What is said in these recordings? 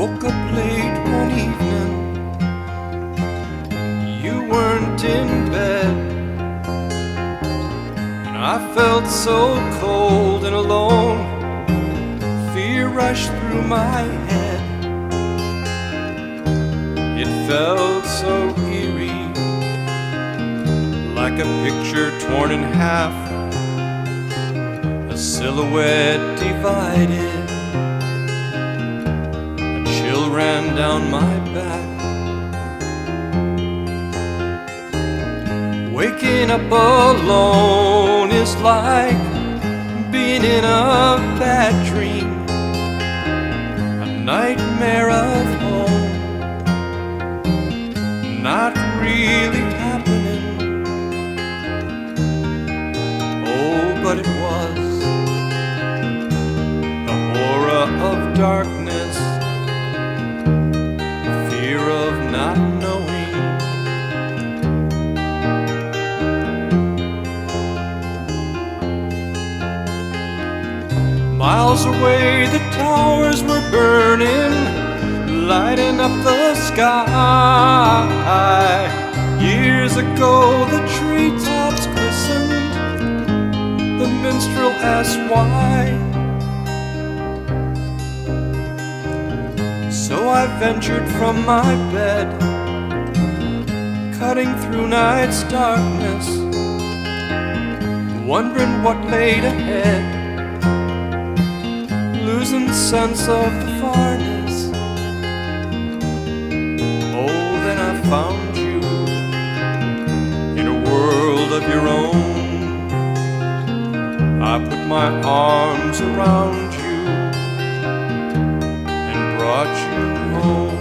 Woke up late one evening, you weren't in bed, and I felt so cold and alone. Fear rushed through my head. It felt so eerie, like a picture torn in half, a silhouette divided. Chill ran down my back. Waking up alone is like being in a bad dream, a nightmare of home, not really happening. Oh, but it was the horror of darkness, fear of not knowing. Miles away the towers were burning, lighting up the sky. Years ago the treetops glistened, the minstrel asked why. So I ventured from my bed, cutting through night's darkness, wondering what laid ahead, losing sense of the farness. Oh, then I found you in a world of your own. I put my arms around you, brought you home.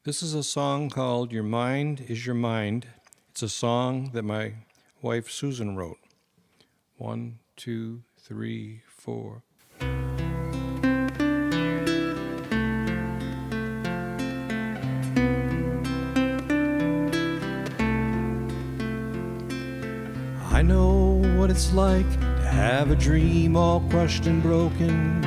This is a song called Your Mind Is Your Mind. It's a song that my wife Susan wrote. 1, 2, 3, 4. I know what it's like to have a dream all crushed and broken.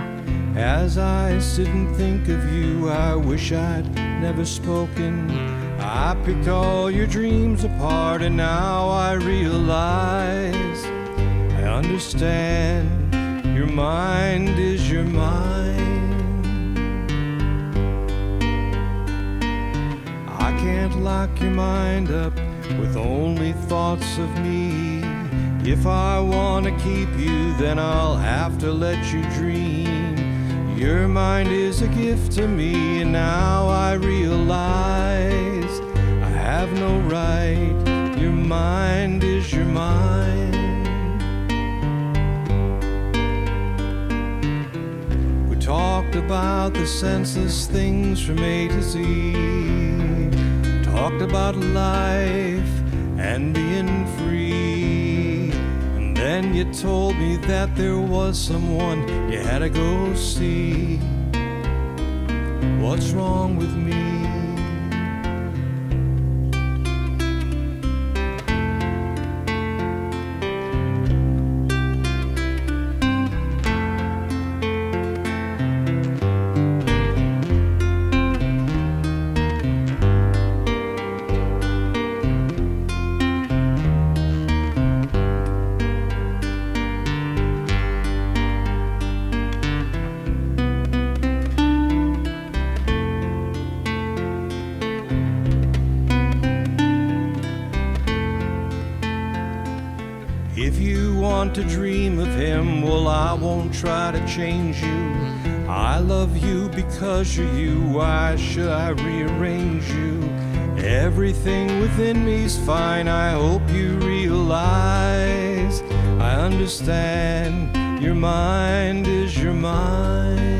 As I sit and think of you, I wish I'd never spoken. I picked all your dreams apart, and now I realize I understand. Your mind is your mind. I can't lock your mind up with only thoughts of me. If I want to keep you, then I'll have to let you dream. Your mind is a gift to me, and now I realize I have no right. Your mind is your mind. We talked about the senseless things from A to Z. Talked about life and being free. And then you told me that there was someone you had to go see. What's wrong with me? If you want to dream of him, well, I won't try to change you. I love you because you're you. Why should I rearrange you? Everything within me's fine. I hope you realize I understand. Your mind is your mind.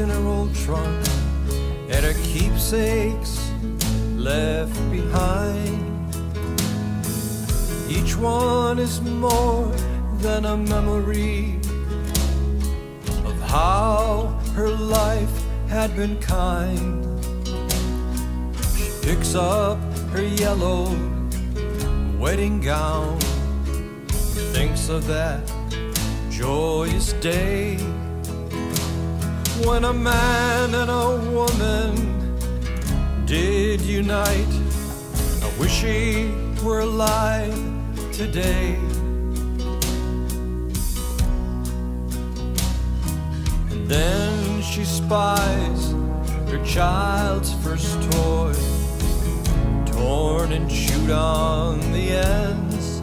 in her old trunk and her keepsakes left behind. Each one is more than a memory of how her life had been kind. She picks up her yellow wedding gown, thinks of that joyous day when a man and a woman did unite. I wish she were alive today. And then she spies her child's first toy, torn and chewed on the ends,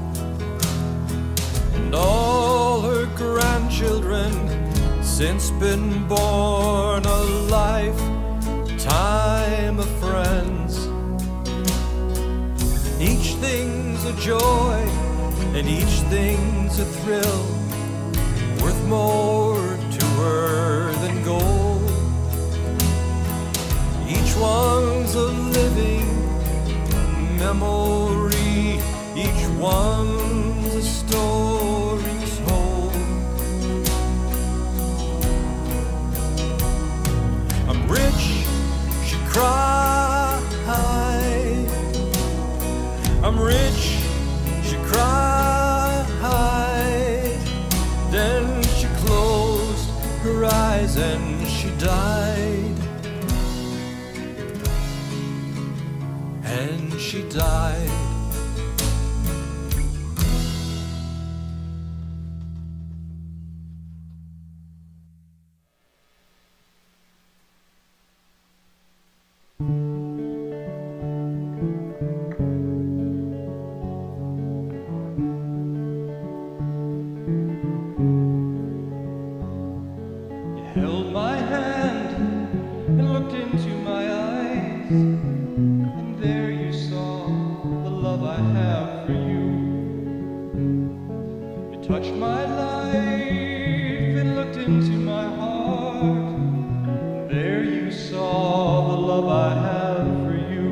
and all her grandchildren since been born, a lifetime of friends. Each thing's a joy and each thing's a thrill, worth more to her than gold. Each one's a living memory, each one's a story told. I'm rich, she cried. I'm rich, she cried. Then she closed her eyes and she died. And she died. Touched my life and looked into my heart. There you saw the love I have for you.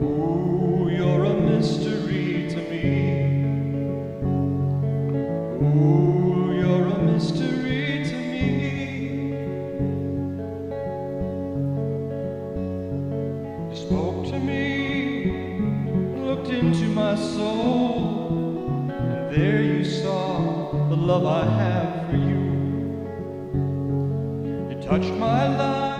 Ooh, you're a mystery to me. Ooh, you're a mystery to me. You spoke to me, looked into my soul. There you saw the love I have for you. You touched my life.